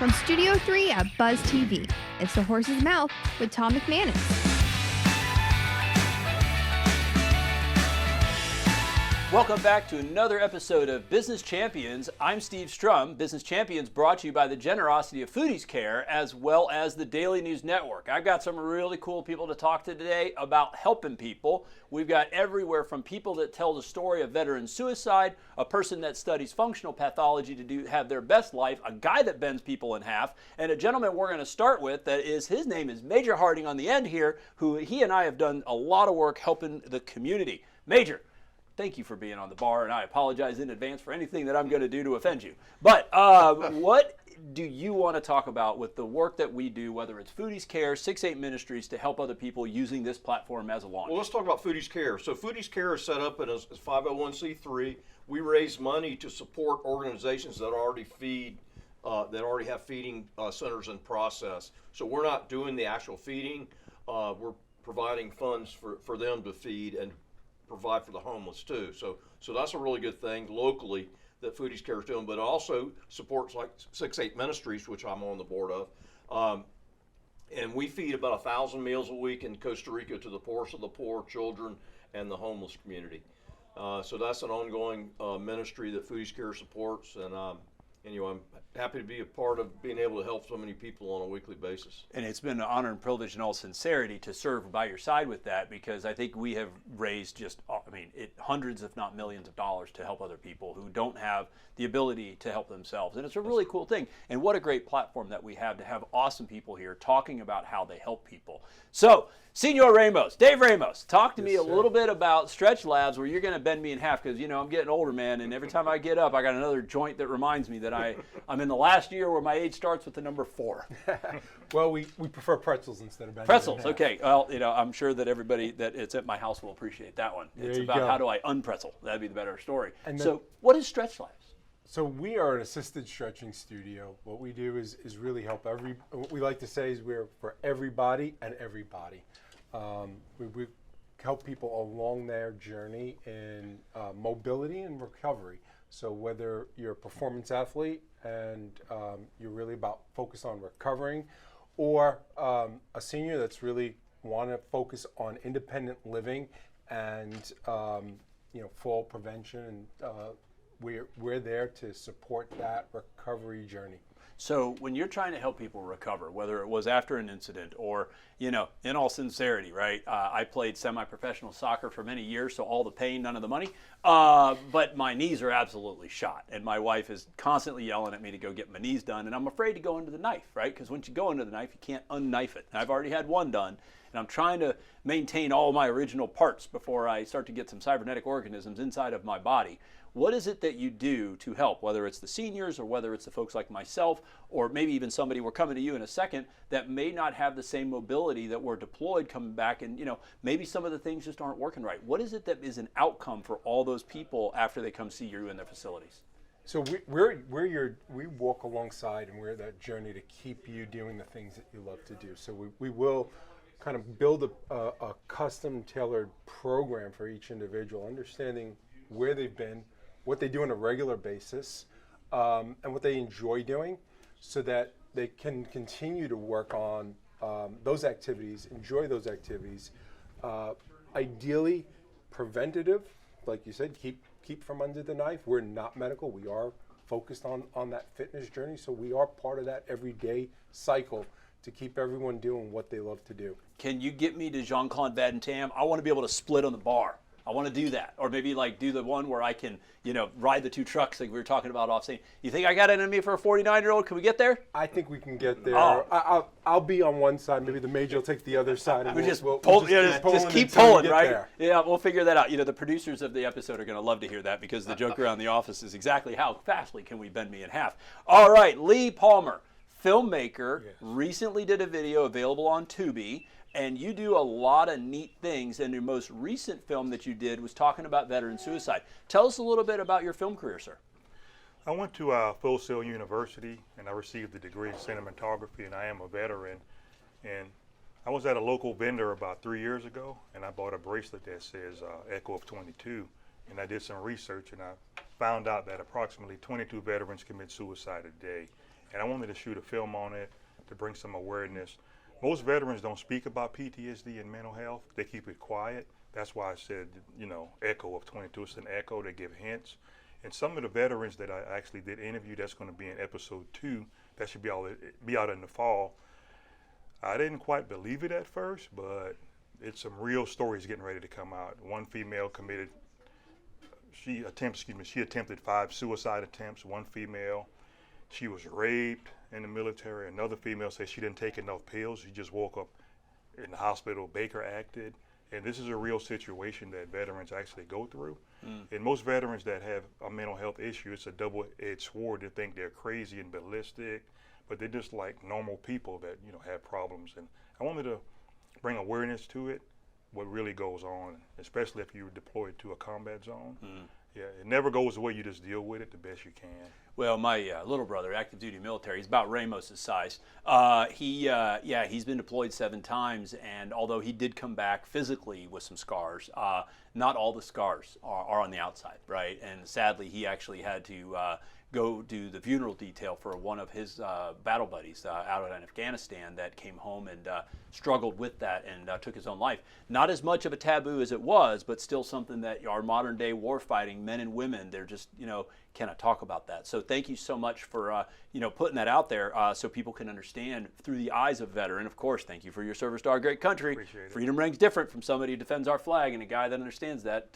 From Studio 3 at Buzz TV, it's The Horse's Mouth with Tom McManus. Welcome back to another episode of Business Champions. I'm Steve Strum. Business Champions brought to you by the generosity of Foodies Care as well as the Daily News Network. I've got some really cool people to talk to today about helping people. We've got everywhere from people that tell the story of veteran suicide, a person that studies functional pathology to have their best life, a guy that bends people in half, and a gentleman we're going to start with his name is Major Harding on the end here, who he and I have done a lot of work helping the community. Major, thank you for being on the bar, and I apologize in advance for anything that I'm going to do to offend you. But what do you want to talk about with the work that we do, whether it's Foodies Care, 6-8 Ministries, to help other people using this platform as a launch? Well, let's talk about Foodies Care. So Foodies Care is set up as 501c3. We raise money to support organizations that already feed, that already have feeding centers in process. So we're not doing the actual feeding. We're providing funds for them to feed and provide for the homeless too. So that's a really good thing locally that Foodies Care is doing, but it also supports like 6-8 Ministries, which I'm on the board of. And we feed about 1,000 meals a week in Costa Rica to the poorest of the poor, children, and the homeless community. So that's an ongoing ministry that Foodies Care supports, and anyway, I'm happy to be a part of being able to help so many people on a weekly basis. And it's been an honor and privilege in all sincerity to serve by your side with that, because I think we have raised hundreds if not millions of dollars to help other people who don't have the ability to help themselves. And it's a really cool thing. And what a great platform that we have to have awesome people here talking about how they help people. So, Senor Ramos, Dave Ramos, talk to me a little bit about StretchLabs, where you're going to bend me in half, because, you know, I'm getting older, man, and every time I get up, I got another joint that reminds me that I'm in the last year where my age starts with the number 4. Well, we prefer pretzels instead of bending. Pretzels, okay. Well, you know, I'm sure that everybody that it's at my house will appreciate that one. It's about how do I unpretzel. That'd be the better story. And so what is StretchLabs? So we are an assisted stretching studio. What we do is really help what we like to say is we're for everybody and everybody. We help people along their journey in mobility and recovery. So whether you're a performance athlete and you're really focused on recovering, or a senior that's really want to focus on independent living and fall prevention, and we're there to support that recovery journey. So when you're trying to help people recover, whether it was after an incident or, you know, in all sincerity, right? I played semi-professional soccer for many years, so all the pain, none of the money. But my knees are absolutely shot, and my wife is constantly yelling at me to go get my knees done, and I'm afraid to go into the knife, right? Because once you go into the knife, you can't unknife it. And I've already had one done, and I'm trying to maintain all my original parts before I start to get some cybernetic organisms inside of my body. What is it that you do to help, whether it's the seniors or whether it's the folks like myself, or maybe even somebody, we're coming to you in a second, that may not have the same mobility that we're deployed coming back, and, you know, maybe some of the things just aren't working right. What is it that is an outcome for all those people after they come see you in their facilities? So we walk alongside, and we're that journey to keep you doing the things that you love to do. So we will kind of build a custom tailored program for each individual, understanding where they've been, what they do on a regular basis, and what they enjoy doing, so that they can continue to work on those activities, enjoy those activities. Ideally, preventative, like you said, keep from under the knife. We're not medical. We are focused on that fitness journey, so we are part of that everyday cycle to keep everyone doing what they love to do. Can you get me to Jean-Claude Van Damme? I want to be able to split on the bar. I want to do that. Or maybe like do the one where I can, you know, ride the 2 trucks like we were talking about off scene. You think I got it in me for a 49-year-old? Can we get there? I think we can get there. Oh. I'll be on one side. Maybe the major will take the other side. And we'll just keep keep pulling, right? There. Yeah, we'll figure that out. You know, the producers of the episode are going to love to hear that, because the joke around the office is exactly how fastly can we bend me in half. All right, Lee Palmer, filmmaker, recently did a video available on Tubi. And you do a lot of neat things, and your most recent film that you did was talking about veteran suicide. Tell us a little bit about your film career, sir. I went to Full Sail University, and I received a degree in cinematography, and I am a veteran. And I was at a local vendor about 3 years ago, and I bought a bracelet that says Echo of 22. And I did some research, and I found out that approximately 22 veterans commit suicide a day. and I wanted to shoot a film on it to bring some awareness. Most veterans don't speak about PTSD and mental health. They keep it quiet. That's why I said, echo of 22. It's an echo. They give hints. And some of the veterans that I actually did interview, that's going to be in episode 2. That should be out in the fall. I didn't quite believe it at first, but it's some real stories getting ready to come out. One female she attempted 5 suicide attempts. One female, she was raped in the military. Another female said she didn't take enough pills. She just woke up in the hospital. Baker acted. And this is a real situation that veterans actually go through. And most veterans that have a mental health issue, it's a double-edged sword. They think they're crazy and ballistic, but they're just like normal people that have problems. And I wanted to bring awareness to it, what really goes on, especially if you're deployed to a combat zone. Yeah, it never goes away. You just deal with it the best you can. Well, my little brother, active duty military, he's about Ramos's size. He's been deployed 7 times, and although he did come back physically with some scars, not all the scars are on the outside, right? And sadly, he actually had to go do the funeral detail for one of his battle buddies out in Afghanistan that came home and struggled with that and took his own life. Not as much of a taboo as it was, but still something that our modern day war fighting men and women, they're just, cannot talk about that. So thank you so much for, putting that out there so people can understand through the eyes of a veteran. Of course, thank you for your service to our great country. Appreciate it. Freedom rings different from somebody who defends our flag and a guy that understands that,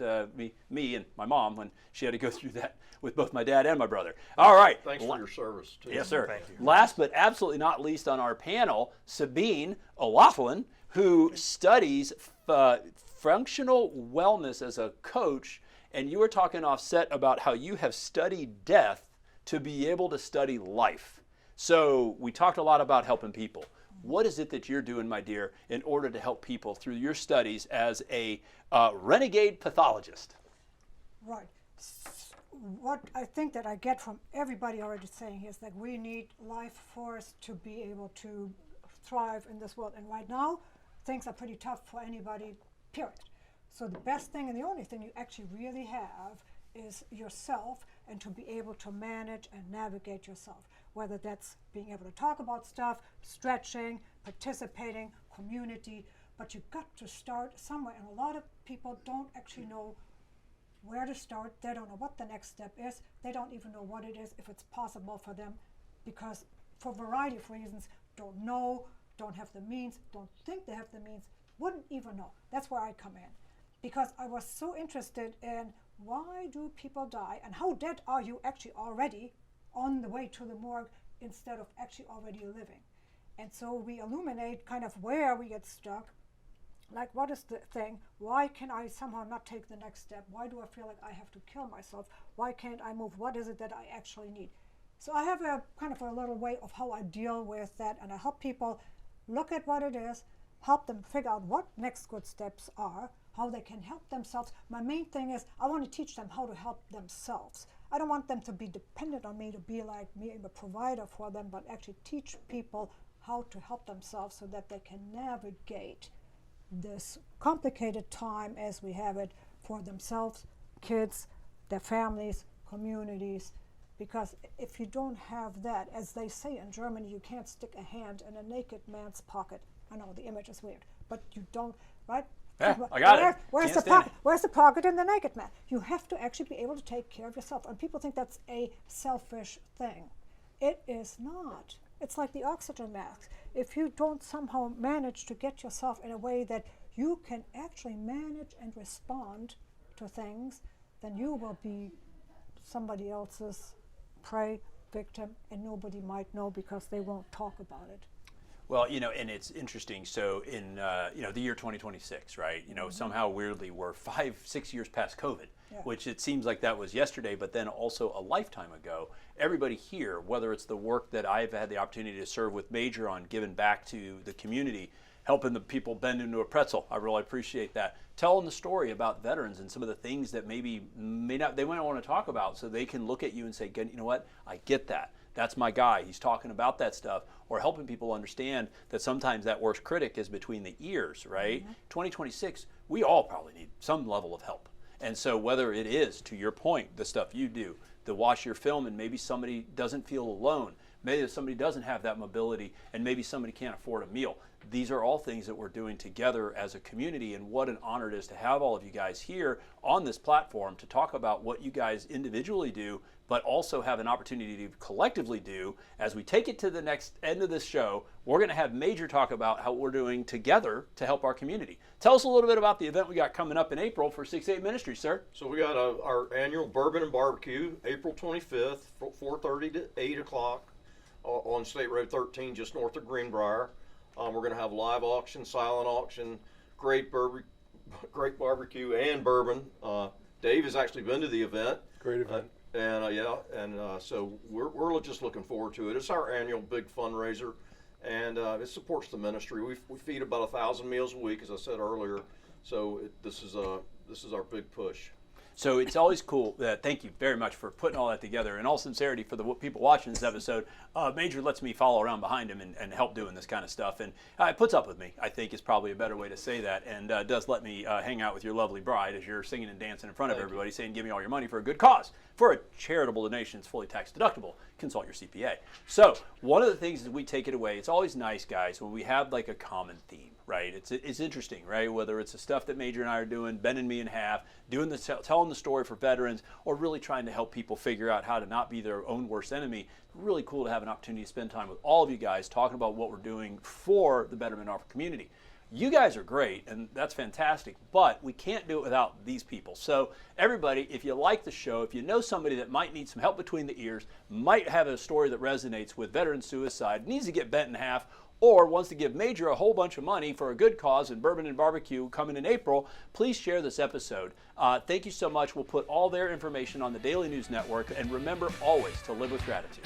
me and my mom when she had to go through that with both my dad and my brother. All right. Thanks for your service, too. Yes, sir. Thank you. Last but absolutely not least on our panel, Sabine O'Laughlin, who studies functional wellness as a coach. And you were talking offset about how you have studied death to be able to study life. So we talked a lot about helping people. What is it that you're doing, my dear, in order to help people through your studies as a renegade pathologist? Right. What I think that I get from everybody already saying is that we need life force to be able to thrive in this world. And right now, things are pretty tough for anybody, period. So the best thing and the only thing you actually really have is yourself, and to be able to manage and navigate yourself, whether that's being able to talk about stuff, stretching, participating, community, but you've got to start somewhere. And a lot of people don't actually know where to start. They don't know what the next step is. They don't even know what it is, if it's possible for them, because for a variety of reasons, don't know, don't have the means, don't think they have the means, wouldn't even know. That's where I come in, because I was so interested in why do people die and how dead are you actually already on the way to the morgue instead of actually already living. And so we illuminate kind of where we get stuck. Like, what is the thing? Why can I somehow not take the next step? Why do I feel like I have to kill myself? Why can't I move? What is it that I actually need? So I have a kind of a little way of how I deal with that, and I help people look at what it is, help them figure out what next good steps are, how they can help themselves. My main thing is I want to teach them how to help themselves. I don't want them to be dependent on me, to be like me, a provider for them, but actually teach people how to help themselves so that they can navigate this complicated time as we have it for themselves, kids, their families, communities. Because if you don't have that, as they say in Germany, you can't stick a hand in a naked man's pocket. I know the image is weird, but you don't, right? Yeah, I got it. Where's the pocket? Where's the pocket in the naked man? You have to actually be able to take care of yourself. And people think that's a selfish thing. It is not. It's like the oxygen mask. If you don't somehow manage to get yourself in a way that you can actually manage and respond to things, then you will be somebody else's prey, victim, and nobody might know because they won't talk about it. Well, and it's interesting. So in, the year 2026, right? Somehow weirdly we're 5-6 years past COVID, which it seems like that was yesterday, but then also a lifetime ago. Everybody here, whether it's the work that I've had the opportunity to serve with Major on giving back to the community, helping the people bend into a pretzel. I really appreciate that. Telling the story about veterans and some of the things that they might not want to talk about, so they can look at you and say, you know what, I get that. That's my guy. He's talking about that stuff, or helping people understand that sometimes that worst critic is between the ears, right? 2026, we all probably need some level of help. And so whether it is, to your point, the stuff you do, to watch your film and maybe somebody doesn't feel alone, maybe if somebody doesn't have that mobility, and maybe somebody can't afford a meal. These are all things that we're doing together as a community, and what an honor it is to have all of you guys here on this platform to talk about what you guys individually do, but also have an opportunity to collectively do. As we take it to the next end of this show, we're going to have Major talk about how we're doing together to help our community. Tell us a little bit about the event we got coming up in April for 6-8 Ministries, sir. So we got our annual Bourbon and Barbecue, April 25th, 4:30 to 8 o'clock on State Road 13, just north of Greenbrier. We're going to have live auction, silent auction, great barbecue and bourbon. Dave has actually been to the event. Great event. So we're just looking forward to it. It's our annual big fundraiser, and it supports the ministry. We feed about 1,000 meals a week, as I said earlier. So this is our big push. So it's always cool. Thank you very much for putting all that together. In all sincerity, for the people watching this episode, Major lets me follow around behind him and help doing this kind of stuff. And it puts up with me, I think, is probably a better way to say that. And does let me hang out with your lovely bride as you're singing and dancing in front of everybody, saying, give me all your money for a good cause. For a charitable donation, it's fully tax deductible. Consult your CPA. So one of the things that we take it away, it's always nice, guys, when we have like a common theme, right? It's interesting, right? Whether it's the stuff that Major and I are doing, bending me in half, telling the story for veterans, or really trying to help people figure out how to not be their own worst enemy. Really cool to have an opportunity to spend time with all of you guys talking about what we're doing for the betterment of our community. You guys are great, and that's fantastic, but we can't do it without these people. So everybody, if you like the show, if you know somebody that might need some help between the ears, might have a story that resonates with veteran suicide, needs to get bent in half, or wants to give Major a whole bunch of money for a good cause in Bourbon and Barbecue coming in April, please share this episode. Thank you so much. We'll put all their information on the Daily News Network, and remember always to live with gratitude.